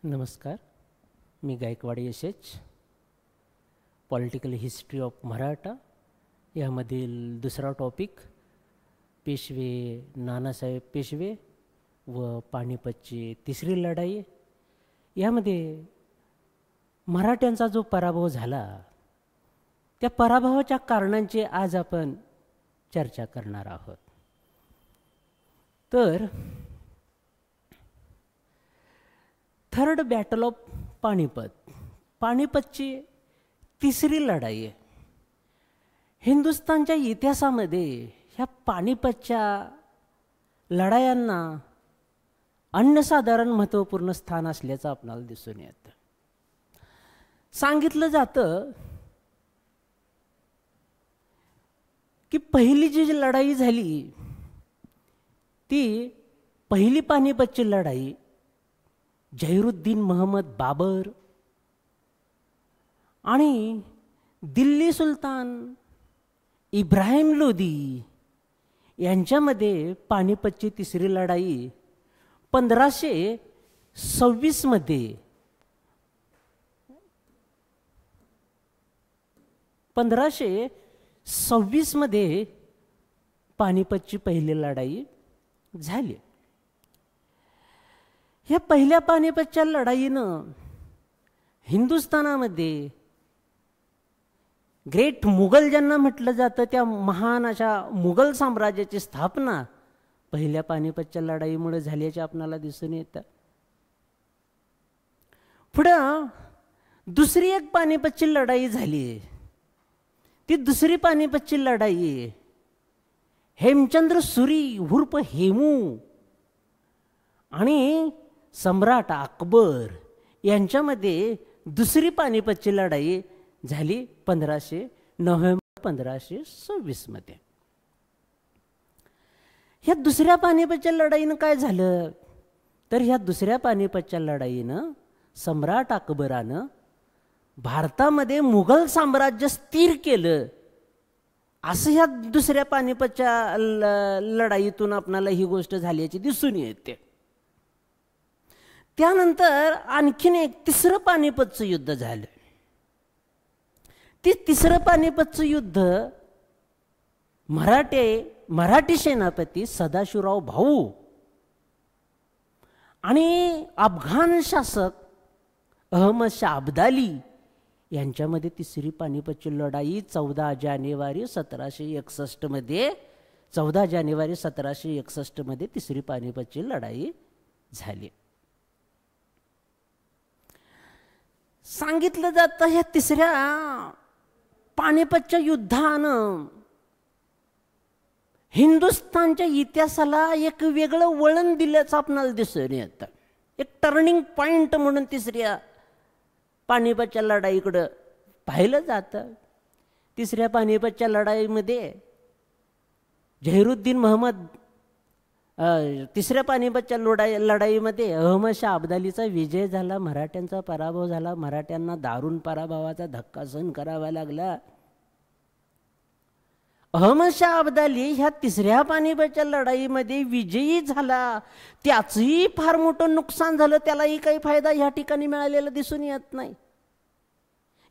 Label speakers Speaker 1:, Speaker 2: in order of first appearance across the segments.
Speaker 1: नमस्कार, मी गायकवाड यशेच. पॉलिटिकल हिस्ट्री ऑफ मराठा यामधील दुसरा टॉपिक पेशवे नानासाहेब पेशवे व पानिपतची तिसरी लढाई. यामध्ये मराठ्यांचा जो पराभव झाला त्या पराभवाच्या कारणांची आज आपण चर्चा करणार आहोत. तर थर्ड बॅटल ऑफ पानिपत, पानिपतची तिसरी लढाई आहे. हिंदुस्थानच्या इतिहासामध्ये ह्या पानिपतच्या लढायांना अनन्यसाधारण महत्त्वपूर्ण स्थान असल्याचं आपणाला दिसून येतं. सांगितलं जातं की पहिली जी लढाई झाली ती पहिली पानिपतची लढाई जहीरुद्दीन मोहम्मद बाबर आणि दिल्ली सुलतान इब्राहिम लोदी यांच्यामध्ये पानिपतची तिसरी लढाई 1526 मध्ये 1526 मध्ये पानिपतची पहिली लढाई झाली. ह्या पहिल्या पानिपतच्या लढाईनं हिंदुस्थानामध्ये ग्रेट मुघल ज्यांना म्हटलं जातं त्या महान अशा मुघल साम्राज्याची स्थापना पहिल्या पानिपतच्या लढाईमुळे झाल्याचे आपणाला दिसून येतं. पुढं दुसरी एक पानिपतची लढाई झाली. ती दुसरी पानिपतची लढाई हेमचंद्र सुरी उर्फ हेमू आणि सम्राट अकबर यांच्यामध्ये दुसरी पानिपतची लढाई झाली 15 नोव्हेंबर 1526 मध्ये. ह्या दुसऱ्या पानिपतच्या लढाईनं काय झालं तर ह्या दुसऱ्या पानिपतच्या लढाईनं सम्राट अकबरानं भारतामध्ये मुघल साम्राज्य स्थिर केलं असं ह्या दुसऱ्या पानिपतच्या लढाईतून आपणाला ही गोष्ट झाल्याची दिसून येते. त्यानंतर आणखीन एक तिसरं पानिपतचं युद्ध झालं. ते तिसरं पानिपतचं युद्ध मराठी सेनापती सदाशिवराव भाऊ आणि अफगाण शासक अहमद शाह अब्दाली यांच्यामध्ये तिसरी पानिपतची लढाई 14 जानेवारी 1761 मध्ये 14 जानेवारी 1761 मध्ये तिसरी पानिपतची लढाई झाली. सांगितलं जातं ह्या तिसऱ्या पानिपतच्या युद्धानं हिंदुस्थानच्या इतिहासाला एक वेगळं वळण दिल्याचं आपणाला दिसून येतं. एक टर्निंग पॉइंट म्हणून तिसऱ्या पानिपतच्या लढाईकडं पाहिलं जातं. तिसऱ्या पानिपतच्या लढाईमध्ये जहीरुद्दीन मोहम्मद तिसऱ्या पानिपतच्या लढाईमध्ये अहमद शाह अब्दालीचा विजय झाला, मराठ्यांचा पराभव झाला. मराठ्यांना दारुण पराभवाचा धक्का सहन करावा लागला. अहमद शाह अब्दाली ह्या तिसऱ्या पानिपतच्या लढाईमध्ये विजयी झाला. त्याचंही फार मोठं नुकसान झालं, त्यालाही काही फायदा ह्या ठिकाणी मिळालेला दिसून येत नाही.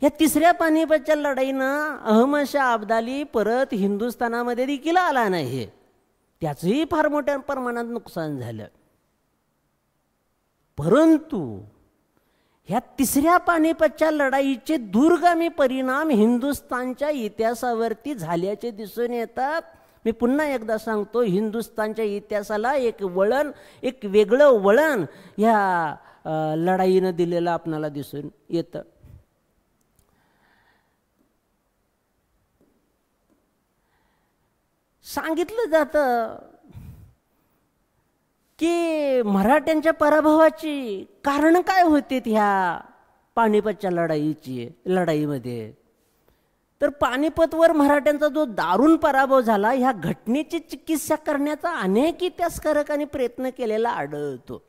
Speaker 1: ह्या तिसऱ्या पानिपतच्या लढाईनं अहमद शाह अब्दाली परत हिंदुस्थानामध्ये देखील आला नाही, त्याचंही फार मोठ्या प्रमाणात नुकसान झालं. परंतु ह्या तिसऱ्या पानिपतच्या लढाईचे दूरगामी परिणाम हिंदुस्थानच्या इतिहासावरती झाल्याचे दिसून येतात. मी पुन्हा एकदा सांगतो, हिंदुस्थानच्या इतिहासाला एक वळण, एक वेगळं वळण ह्या लढाईनं दिलेलं आपणाला दिसून येतं. सांगितलं जातं की मराठ्यांच्या पराभवाची कारण काय होते ह्या पानिपतच्या लढाईमध्ये. तर पानिपतवर मराठ्यांचा जो दारुण पराभव झाला ह्या घटनेची चिकित्सा करण्याचा अनेक इतिहासकारांनी प्रयत्न केलेला आढळतो.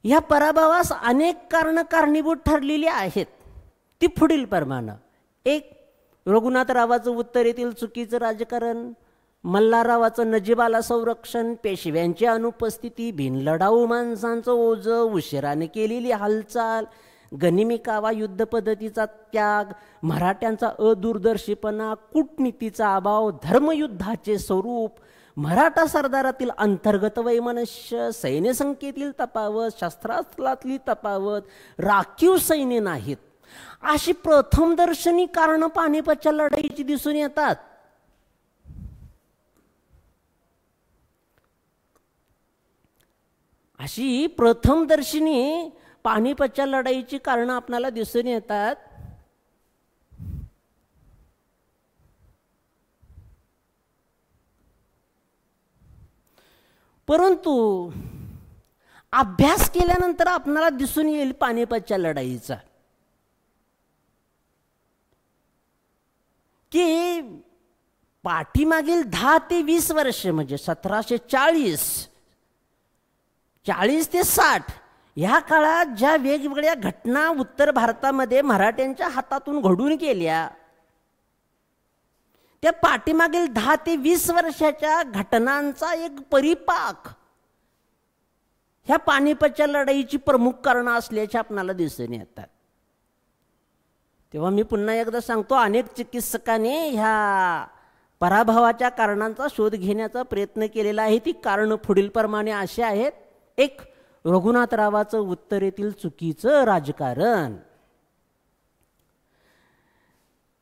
Speaker 1: ह्या पराभवास अनेक कारणं कारणीभूत ठरलेली आहेत. ती पुढील प्रमाणे: एक, रघुनाथरावाचं उत्तरेतील चुकीचं राजकारण, मल्हाररावाचं नजीबाला संरक्षण, पेशव्यांची अनुपस्थिती, बिनलढाऊ माणसांचं ओझं, उशिराने केलेली हालचाल, गनिमी कावा युद्ध पद्धतीचा त्याग, मराठ्यांचा अदूरदर्शीपणा, कूटनीतीचा अभाव, धर्मयुद्धाचे स्वरूप, मराठा सरदारातील अंतर्गत वैमनस्य, सैन्यसंख्येतील तफावत, शस्त्रास्त्रातली तफावत, राखीव सैन्य नाहीत, अशी प्रथमदर्शनी कारणं पानिपतच्या लढाईची दिसून येतात. अशी प्रथमदर्शनी पानिपतच्या लढाईची कारणं आपल्याला दिसून येतात. परंतु अभ्यास केल्यानंतर आपल्याला दिसून येईल पानिपतच्या लढाईचा की पाठीमागील 10 ते 20 वर्ष म्हणजे 1740 ते 60 ह्या काळात ज्या वेगवेगळ्या घटना उत्तर भारतामध्ये मराठ्यांच्या हातातून घडून गेल्या, त्या पाठीमागील 10 ते 20 वर्षाच्या घटनांचा एक परिपाक ह्या पानिपतच्या लढाईची प्रमुख कारणं असल्याचे आपणाला दिसून येतात. तेव्हा मी पुन्हा एकदा सांगतो, अनेक चिकित्सकांनी ह्या पराभवाच्या कारणांचा शोध घेण्याचा प्रयत्न केलेला आहे. ती कारणं पुढील प्रमाणे अशी आहेत. एक, रघुनाथरावाचं उत्तरेतील चुकीचं राजकारण.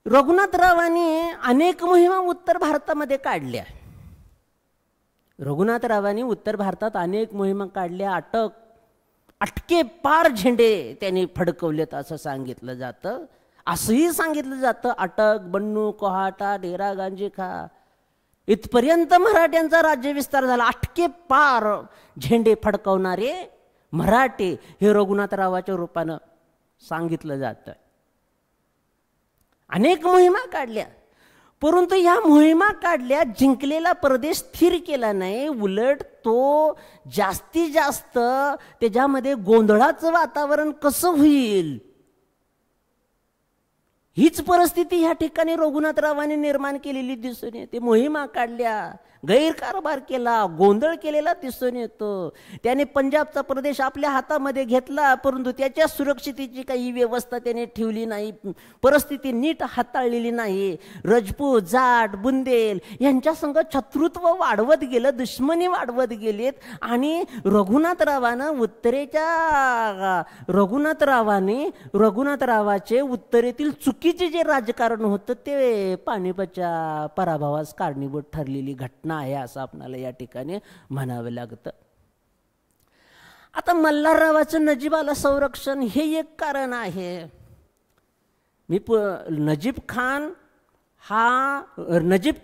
Speaker 1: रघुनाथरावांनी अनेक मोहिमा उत्तर भारतामध्ये काढल्या. रघुनाथरावांनी उत्तर भारतात अनेक मोहिमा काढल्या. अटके पार झेंडे त्यांनी फडकवलेत असं सांगितलं जातं. असंही सांगितलं जातं अटक, बन्नू, कोहाटा, डेरा गांजी खा इथपर्यंत मराठ्यांचा राज्यविस्तार झाला. अटके पार झेंडे फडकवणारे मराठे हे रघुनाथरावाच्या रूपानं सांगितलं जातं. अनेक मोहिमा काढल्या, परंतु ह्या मोहिमा काढल्या, जिंकलेला प्रदेश स्थिर केला नाही. उलट तो जास्तीत जास्त त्याच्यामध्ये गोंधळाचं वातावरण कसं होईल हीच परिस्थिती ह्या ठिकाणी रघुनाथरावांनी निर्माण केलेली दिसून येते. मोहिमा काढल्या, गैरकारभार केला, गोंधळ केलेला दिसून येतो. त्याने पंजाबचा प्रदेश आपल्या हातामध्ये घेतला, परंतु त्याच्या सुरक्षितेची काही व्यवस्था त्याने ठेवली नाही, परिस्थिती नीट हाताळलेली नाही. रजपूत, जाट, बुंदेल यांच्या संग शत्रुत्व वाढवत गेलं, दुश्मनी वाढवत गेलेत. आणि रघुनाथरावाचे उत्तरेतील चुकीचे जे राजकारण होतं ते पानिपतच्या पराभवास कारणीभूत ठरलेली घटना आहे असं आपल्याला या ठिकाणी म्हणावं लागतं. आता मल्हाररावाचं नजीबाला संरक्षण हे एक कारण आहे. नजीब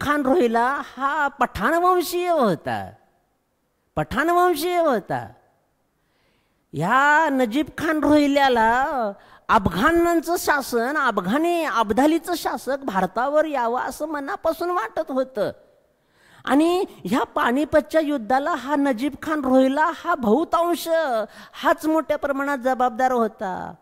Speaker 1: खान रोहिला हा पठाणवंशीय होता. ह्या नजीब खान रोहिल्याला अफगाणांचं शासन, अब्दालीचं शासक भारतावर यावं असं मनापासून वाटत होतं. आणि ह्या पानिपतच्या युद्धाला हा नजीब खान रोहिला हा बहुतांश हाच मोठ्या प्रमाणात जबाबदार होता.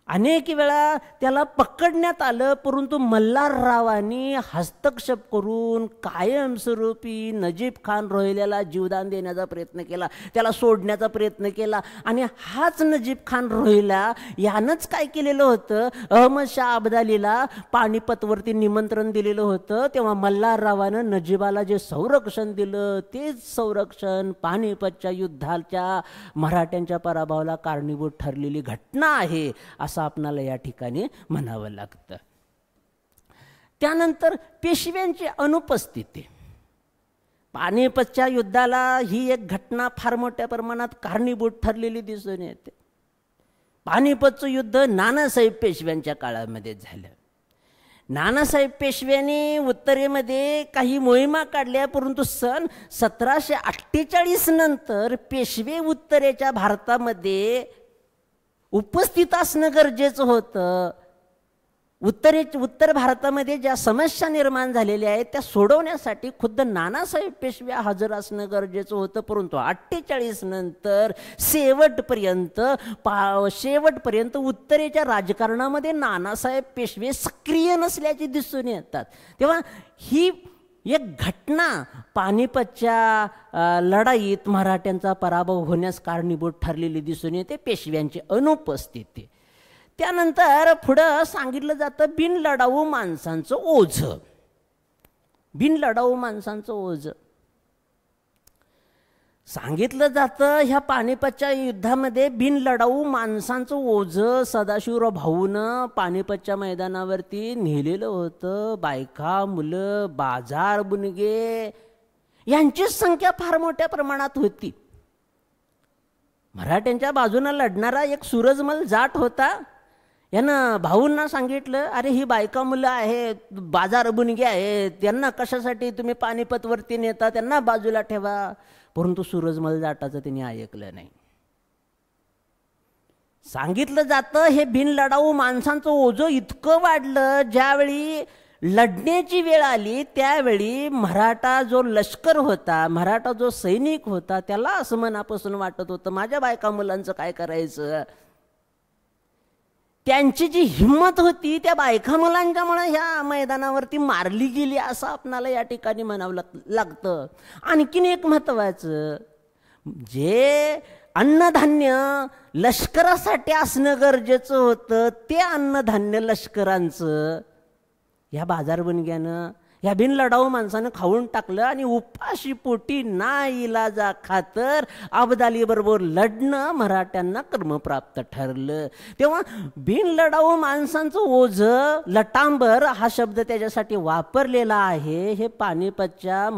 Speaker 1: अनेक वेळा त्याला पकडण्यात आलं, परंतु मल्हाररावांनी हस्तक्षेप करून कायमस्वरूपी नजीब खान रोहिल्याला जीवदान देण्याचा प्रयत्न केला, त्याला सोडण्याचा प्रयत्न केला. आणि हाच नजीब खान रोहिला यानंच काय केलेलं होतं, अहमद शाह अब्दालीला पानिपतवरती निमंत्रण दिलेलं होतं. तेव्हा मल्हाररावानं नजीबाला जे संरक्षण दिलं तेच संरक्षण पानिपतच्या युद्धाच्या मराठ्यांच्या पराभवाला कारणीभूत ठरलेली घटना आहे असं आपणाला या ठिकाणी म्हणावं लागतं. त्यानंतर पेशव्यांची अनुपस्थिती. पानिपतच्या युद्धाला ही एक घटना फार मोठ्या प्रमाणात कारणीभूत ठरलेली दिसून येते. पानिपतचं युद्ध नानासाहेब पेशव्यांच्या काळामध्ये झालं. नानासाहेब पेशव्यांनी उत्तरेमध्ये काही मोहिमा काढल्या, परंतु सन 1748 नंतर पेशवे उत्तरेच्या भारतामध्ये उपस्थित असणं गरजेचं होतं. उत्तर भारतामध्ये ज्या समस्या निर्माण झालेल्या आहेत त्या सोडवण्यासाठी खुद्द नानासाहेब पेशवे हजर असणं गरजेचं होतं. परंतु 48 नंतर शेवटपर्यंत उत्तरेच्या राजकारणामध्ये नानासाहेब पेशवे सक्रिय नसल्याचे दिसून येतात. तेव्हा ही एक घटना पानिपतच्या लढाईत मराठ्यांचा पराभव होण्यास कारणीभूत ठरलेली दिसून येते, पेशव्यांची अनुपस्थिती. त्यानंतर पुढं सांगितलं जातं बिनलढाऊ माणसांचं ओझं. बिनलढाऊ माणसांचं ओझं सांगितलं जातं. ह्या पानिपतच्या युद्धामध्ये बिनलढाऊ माणसांचं ओझं सदाशिवराव भाऊनं पानिपतच्या मैदानावरती नेलेलं होतं. बायका, मुलं, बाजार, बुनगे यांचीच संख्या फार मोठ्या प्रमाणात होती. मराठ्यांच्या बाजूनं लढणारा एक सूरजमल जाट होता. यानं भाऊंना सांगितलं, अरे ही बायका मुलं आहेत, बाजार बुनगे आहेत, त्यांना कशासाठी तुम्ही पानिपतवरती नेता, त्यांना बाजूला ठेवा. परंतु सूरजमल जाटाचं त्यांनी ऐकलं नाही. सांगितलं जातं हे बिनलढाऊ माणसांचं ओझं इतकं वाढलं, ज्यावेळी लढण्याची वेळ आली त्यावेळी मराठा जो लष्कर होता, मराठा जो सैनिक होता, त्याला असं मनापासून वाटत होतं माझ्या बायका मुलांचं काय करायचं. त्यांची जी हिंमत होती त्या बायका मुलांच्यामुळे ह्या मैदानावरती मारली गेली असं आपणाला या ठिकाणी म्हणावं लागतं. आणखीन एक महत्त्वाचं, जे अन्नधान्य लष्करासाठी असणं गरजेचं होतं ते अन्नधान्य लष्करांचं ह्या बाजारबंदग्यानं, ह्या बिनलढाऊ माणसानं खाऊन टाकलं आणि उपाशी पोटी नाईलाजा खातर अब्दालीबरोबर लढणं मराठ्यांना क्रमप्राप्त ठरलं. तेव्हा बिनलढाऊ माणसांचं ओझं, लटांबर हा शब्द त्याच्यासाठी वापरलेला आहे. हे पानिपतच्या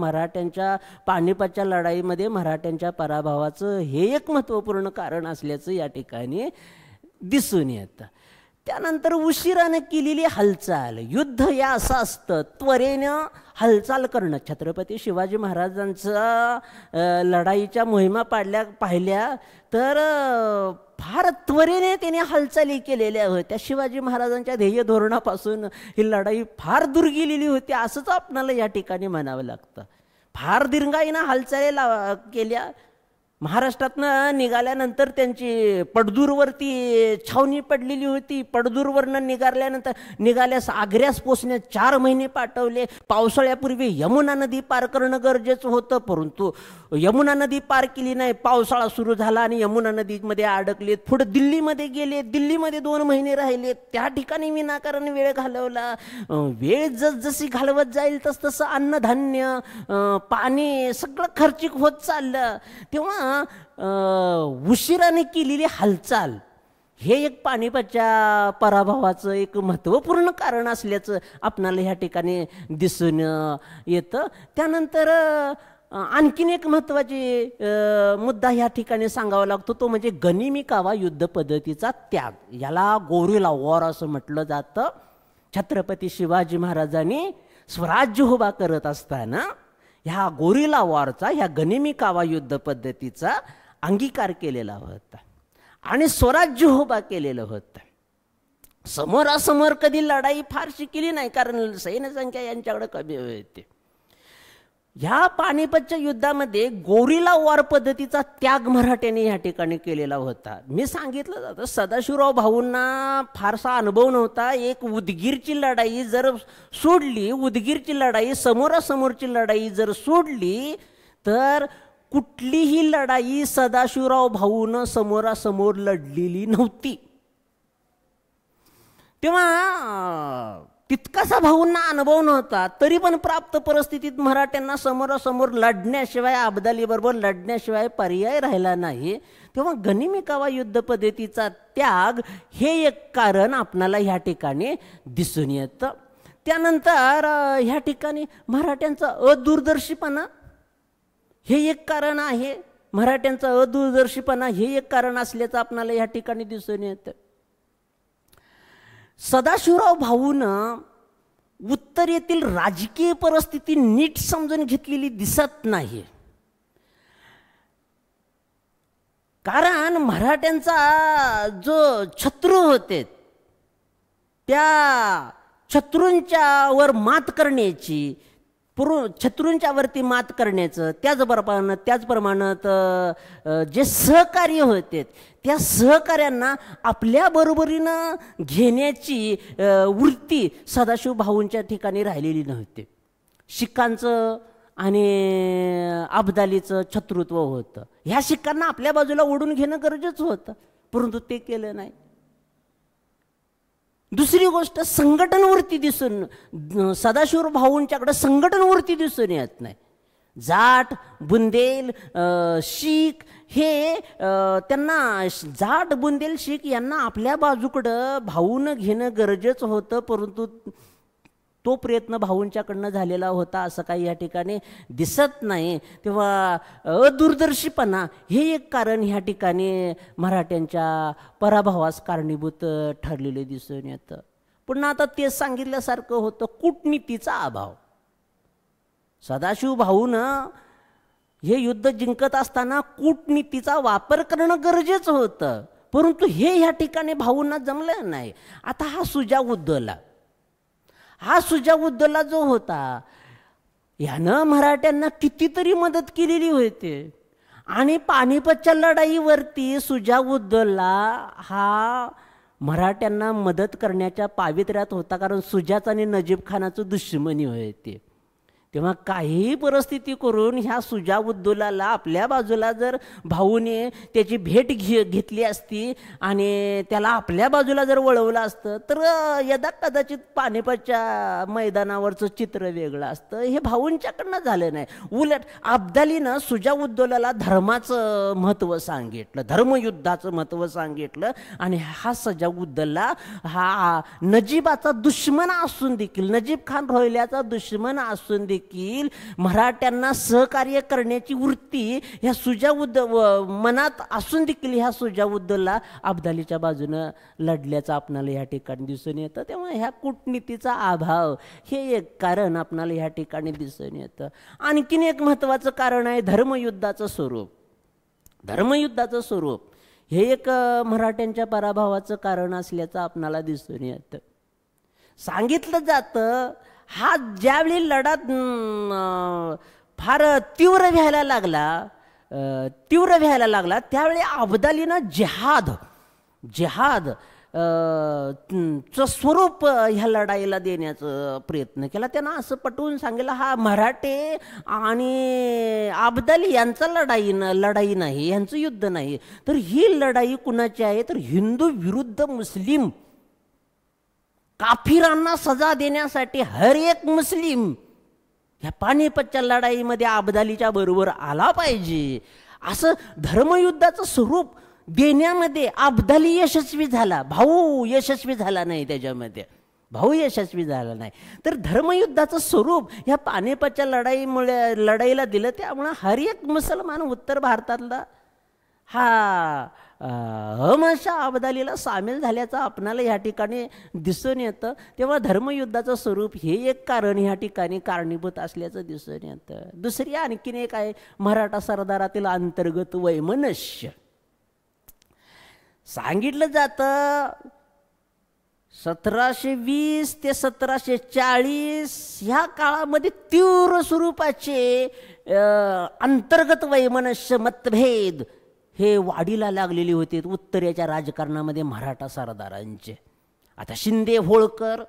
Speaker 1: पानिपतच्या लढाईमध्ये मराठ्यांच्या पराभवाचं हे एक महत्त्वपूर्ण कारण असल्याचं या ठिकाणी दिसून येतं. त्यानंतर उशिराने केलेली हालचाल. युद्ध या असं असतं, त्वरेनं हालचाल करणं. छत्रपती शिवाजी महाराजांचं लढाईच्या मोहिमा पाहिल्या तर फार त्वरेने त्याने हालचाली केलेल्या होत्या. शिवाजी महाराजांच्या ध्येय धोरणापासून ही लढाई फार दूर गेलेली होती असंच आपणाला या ठिकाणी म्हणावं लागतं. फार दीर्घाईनं हालचाली केल्या. महाराष्ट्रातनं निघाल्यानंतर त्यांची पडदूरवरती छावणी पडलेली होती. पडदूरवरनं निघाल्यास आग्र्यास पोचण्यास 4 महिने पाठवले. पावसाळ्यापूर्वी यमुना नदी पार करणं गरजेचं होतं, परंतु यमुना नदी पार केली नाही. पावसाळा सुरू झाला आणि यमुना नदीमध्ये अडकलेत. पुढे दिल्लीमध्ये गेले. दिल्लीमध्ये 2 महिने राहिले. त्या ठिकाणी विनाकारण वेळ घालवला. वेळ जसजशी घालवत जाईल तसतसं अन्नधान्य, पाणी सगळं खर्चिक होत चाललं. तेव्हा उशिराने केलेली हालचाल हे एक पानिपतच्या पराभवाचं एक महत्त्वपूर्ण कारण असल्याचं आपणाला ह्या ठिकाणी दिसून येतं. त्यानंतर आणखीन एक महत्त्वाची मुद्दा ह्या ठिकाणी सांगावा लागतो, तो म्हणजे गनिमी कावा युद्ध पद्धतीचा त्याग. याला गोरिला वॉर असं म्हटलं जातं. छत्रपती शिवाजी महाराजांनी स्वराज्य उभा करत असताना ह्या गोरिला वॉरचा, ह्या गनिमी कावा युद्ध पद्धतीचा अंगीकार केलेला होता आणि स्वराज्य उभा केलेलं होतं. समोरासमोर कधी लढाई फारशी केली नाही, कारण सैन्यसंख्या यांच्याकडे कमी होती. ह्या पानिपतच्या युद्धामध्ये गोरिला वॉर पद्धतीचा त्याग मराठ्यांनी ह्या ठिकाणी केलेला होता. मी सांगितलं जातं सदाशिवराव भाऊंना फारसा अनुभव नव्हता. एक उदगीरची लढाई जर सोडली, उदगीरची लढाई, समोरासमोरची लढाई जर सोडली तर कुठलीही लढाई सदाशिवराव भाऊनं समोरासमोर लढलेली नव्हती. तेव्हा तितकासा भाऊंना अनुभव नव्हता. तरी पण प्राप्त परिस्थितीत मराठ्यांना समोरासमोर लढण्याशिवाय, अब्दालीबरोबर लढण्याशिवाय पर्याय राहिला नाही. तेव्हा गनिमी कावा युद्ध पद्धतीचा त्याग हे एक कारण आपणाला ह्या ठिकाणी दिसून येतं. त्यानंतर ह्या ठिकाणी मराठ्यांचा अदूरदर्शीपणा हे एक कारण आहे. मराठ्यांचा अदूरदर्शीपणा हे एक कारण असल्याचं आपणाला ह्या ठिकाणी दिसून येतं. सदाशिवराव भाऊनं उत्तरेतील राजकीय परिस्थिती नीट समजून घेतलेली दिसत नाही. कारण मराठ्यांचा जो शत्रू होते त्या शत्रूंच्यावर मात करण्याची, शत्रूंच्यावरती मात करण्याचं, त्याचप्रमाणे जे सहकार्य होते त्या सहकार्यांना आपल्या बरोबरीनं घेण्याची वृत्ती सदाशिव भाऊंच्या ठिकाणी राहिलेली नव्हती. शिखांचं आणि अब्दालीचं शत्रुत्व होतं. ह्या शिखांना आपल्या बाजूला ओढून घेणं गरजेचं होतं, परंतु ते केलं नाही. दुसरी गोष्ट, संघटनवृत्ती दिसून सदाशिव भाऊंच्याकडे संघटनवृत्ती दिसून येत नाही. जाट, बुंदेल, शीख हे त्यांना जाट, बुंदेल, शीख यांना आपल्या बाजूकडं भाऊनं घेणं गरजेचं होतं, परंतु तो प्रयत्न भाऊंच्याकडनं झालेला होता असं काही या ठिकाणी दिसत नाही. तेव्हा अदूरदर्शीपणा हे एक कारण ह्या ठिकाणी मराठ्यांच्या पराभवास कारणीभूत ठरलेले दिसून येतं. पुन्हा आता ते सांगितल्यासारखं होतं, कूटनीतीचा अभाव. सदाशिव भाऊनं हे युद्ध जिंकत असताना कूटनीतीचा वापर करणं गरजेचं होतं, परंतु हे ह्या ठिकाणी भाऊंना जमलं नाही. आता हा सुजाउद्दौला जो होता यानं मराठ्यांना कितीतरी मदत केलेली होती आणि पानिपतच्या लढाईवरती सुजाउद्दौला हा मराठ्यांना मदत करण्याच्या पावित्र्यात होता, कारण सुजाच आणि नजीब खानाचं दुश्मनी होते. तेव्हा काहीही परिस्थिती करून ह्या सुजाउद्दौलाला आपल्या बाजूला जर भाऊने त्याची भेट घेतली असती आणि त्याला आपल्या बाजूला जर वळवलं असतं तर यदा कदाचित पानिपतच्या मैदानावरचं चित्र वेगळं असतं. हे भाऊंच्याकडनं झालं नाही. उलट अब्दालीनं सुजाउद्दौलाला धर्माचं महत्त्व सांगितलं, धर्मयुद्धाचं महत्त्व सांगितलं आणि हा सुजाउद्दौला हा नजीबाचा दुश्मन असून देखील, नजीब खान रोहिल्याचा दुश्मन असून देखील मराठ्यांना सहकार्य करण्याची वृत्ती ह्या मनात असून देखील ह्या सुजाउद्दौला अब्दालीच्या बाजूनं लढल्याचं आपणाला ह्या ठिकाणी दिसून येतं. तेव्हा ह्या कूटनीतीचा अभाव हे एक कारण आपणाला ह्या ठिकाणी दिसून येतं. आणखीन एक महत्त्वाचं कारण आहे धर्मयुद्धाचं स्वरूप. धर्मयुद्धाचं स्वरूप हे एक मराठ्यांच्या पराभवाचं कारण असल्याचं आपणाला दिसून येतं. सांगितलं जातं हा ज्यावेळी लढा फार तीव्र व्हायला लागला त्यावेळी अब्दालीनं जिहाद चं स्वरूप ह्या लढाईला देण्याचा प्रयत्न केला. त्यांना असं पटवून सांगितलं हा मराठे आणि अब्दाली यांचा लढाई नाही, यांचं युद्ध नाही, तर ही लढाई कुणाची आहे तर हिंदू विरुद्ध मुस्लिम काफिरांना सजा देण्यासाठी हर एक मुस्लिम ह्या पानिपतच्या लढाईमध्ये अब्दालीच्या बरोबर आला पाहिजे, असं धर्मयुद्धाचं स्वरूप देण्यामध्ये अब्दाली यशस्वी झाला. भाऊ यशस्वी झाला नाही, त्याच्यामध्ये भाऊ यशस्वी झाला नाही. तर धर्मयुद्धाचं स्वरूप ह्या पानिपतच्या लढाईला दिलं. त्यामुळं हर एक मुसलमान उत्तर भारतातला हा हमशा अब्दालीला सामील झाल्याचं आपणाला ह्या ठिकाणी दिसून येतं. तेव्हा धर्मयुद्धाचं स्वरूप हे एक कारण ह्या ठिकाणी कारणीभूत असल्याचं दिसून येतं. दुसरी आणखीन एक आहे मराठा सरदारातील अंतर्गत वैमनस्य. सांगितलं जातं 1720 ते 1740 ह्या काळामध्ये तीव्र स्वरूपाचे अंतर्गत वैमनस्य मतभेद हे वाढीला लागलेले होते उत्तरेच्या राजकारणामध्ये मराठा सरदारांचे. आता शिंदे होळकर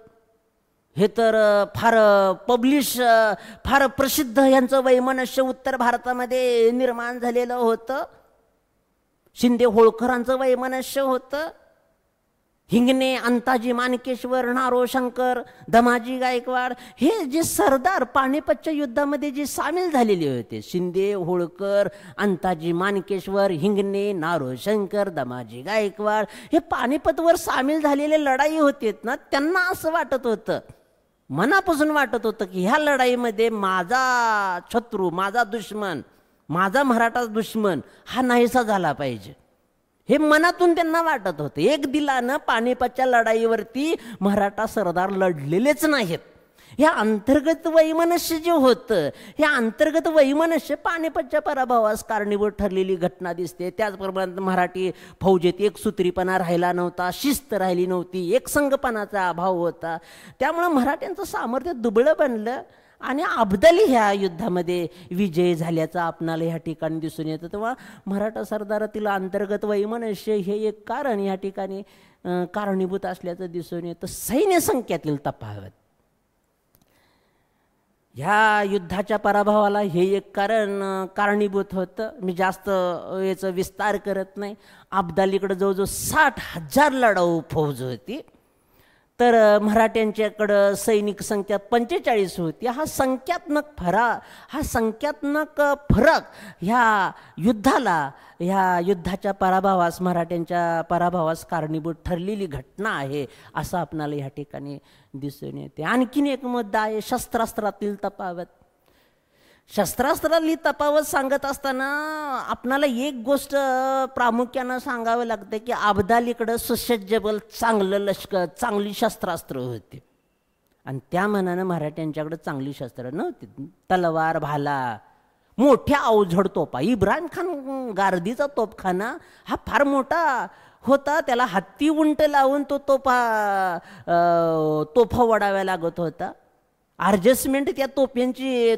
Speaker 1: हे तर फार प्रसिद्ध यांचं वैमनस्य उत्तर भारतामध्ये निर्माण झालेलं होतं. शिंदे होळकरांचं वैमनस्य होतं. हिंगणे, अंताजी मानकेश्वर, नारोशंकर, दमाजी गायकवाड हे जे सरदार पानिपतच्या युद्धामध्ये जे सामील झालेले होते, शिंदे, होळकर, अंताजी मानकेश्वर, हिंगणे, नारोशंकर, दमाजी गायकवाड हे पानिपतवर सामील झालेले लढाई होते ना, त्यांना असं वाटत होतं, मनापासून वाटत होतं की ह्या लढाईमध्ये माझा शत्रू, माझा दुश्मन, माझा मराठा दुश्मन हा नाहीसा झाला पाहिजे, हे मनातून त्यांना वाटत होतं. एक दिलानं पानिपतच्या लढाईवरती मराठा सरदार लढलेलेच नाहीत. ह्या अंतर्गत वैमनस्य जे होतं, हे अंतर्गत वैमनस्य पानिपतच्या पराभवास कारणीभूत ठरलेली घटना दिसते. त्याचप्रमाणे मराठी फौजेत एकसूत्रीपणा राहिला नव्हता, शिस्त राहिली नव्हती, एकसंघपणाचा अभाव होता. त्यामुळं मराठ्यांचं सामर्थ्य दुबळं बनलं आणि अब्दाली ह्या युद्धामध्ये विजय झाल्याचं आपणाला ह्या ठिकाणी दिसून येतं. तेव्हा मराठा सरदारातील अंतर्गत वैमनस्य हे एक कारण ह्या ठिकाणी कारणीभूत असल्याचं दिसून येतं. सैन्य संख्येतील तफावत ह्या युद्धाच्या पराभवाला हे एक कारणीभूत होतं. मी जास्त याचा विस्तार करत नाही. अब्दालीकडे जवळजवळ 60,000 लढाऊ फौज होती, तर मराठ्यांच्याकडं सैनिक संख्या 45 होती. हा संख्यात्मक फरक ह्या युद्धाच्या पराभवास, मराठ्यांच्या पराभवास कारणीभूत ठरलेली घटना आहे असं आपणाला ह्या ठिकाणी दिसून येते. आणखीन एक मुद्दा आहे शस्त्रास्त्रातील तफावत. शस्त्रास्त्रातली तफावत सांगत असताना आपणाला एक गोष्ट प्रामुख्यानं सांगावं लागतं की अब्दालीकडं सुसज्जबल चांगलं लष्कर, चांगली शस्त्रास्त्र होती, आणि त्या मनानं मराठ्यांच्याकडे चांगली शस्त्र नव्हती. तलवार, भाला, मोठ्या अवजड तोफा. इब्राहिम खान गार्दीचा तोफखाना हा फार मोठा होता, त्याला हत्ती उंट लावून तो तोफा वडाव्या लागत होता. ॲडजस्टमेंट त्या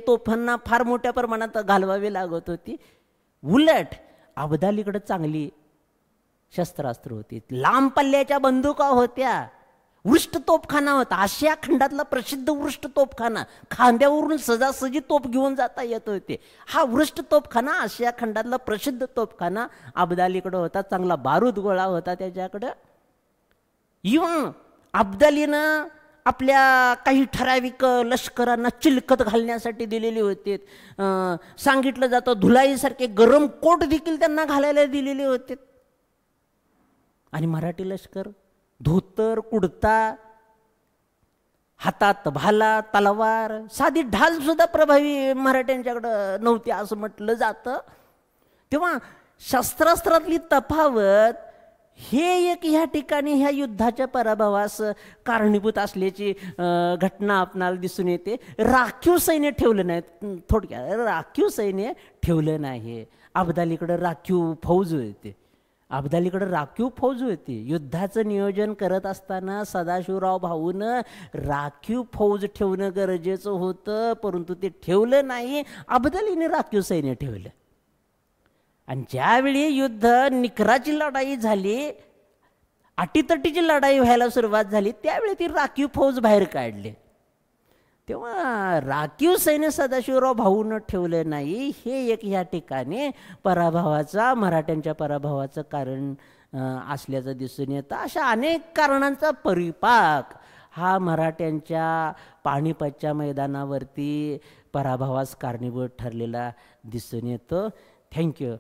Speaker 1: तोफांना फार मोठ्या प्रमाणात घालवावी लागत होती. उलट अब्दालीकडे चांगली शस्त्रास्त्र होती, लांब पल्ल्याच्या बंदुका होत्या, वृष्ट तोफखाना होता, आशिया खंडातला प्रसिद्ध वृष्ट तोफखाना. खांद्यावरून सहजासहजी तोफ घेऊन जाता येत होते. हा वृष्ट तोफखाना, आशिया खंडातला प्रसिद्ध तोफखाना अब्दालीकडे होता. चांगला बारूद गोळा होता त्याच्याकडं. इव्हन अब्दालीनं आपल्या काही ठराविक लष्करांना चिलखत घालण्यासाठी दिलेले होते. सांगितलं जातं धुलाईसारखे गरम कोट देखील त्यांना घालायला दिलेले होते. आणि मराठी लष्कर धोतर, कुडता, हातात भाला, तलवार, साधी ढाल सुद्धा प्रभावी मराठ्यांच्याकडं नव्हती असं म्हटलं जातं. तेव्हा शस्त्रास्त्रातली तफावत हे एक ह्या ठिकाणी ह्या युद्धाच्या पराभवास कारणीभूत असल्याची घटना आपणाला दिसून येते. राखीव सैन्य ठेवलं नाही, थोडक्यात राखीव सैन्य ठेवलं नाही. अब्दालीकडे राखीव फौज होती. युद्धाचं नियोजन करत असताना सदाशिवराव भाऊनं राखीव फौज ठेवणं गरजेचं होतं, परंतु ते ठेवलं नाही. अब्दालीने राखीव सैन्य ठेवलं. आणि ज्यावेळी युद्ध निकराची लढाई झाली, अटीतटीची लढाई व्हायला सुरुवात झाली, त्यावेळी ती राखीव फौज बाहेर काढली. तेव्हा राखीव सैन्य सदाशिवराव भाऊनं ठेवलं नाही. हे एक ह्या ठिकाणी मराठ्यांच्या पराभवाचं कारण असल्याचं दिसून येतं. अशा अनेक कारणांचा परिपाक हा मराठ्यांच्या पानिपतच्या मैदानावरती पराभवास कारणीभूत ठरलेला दिसून येतो. थँक्यू.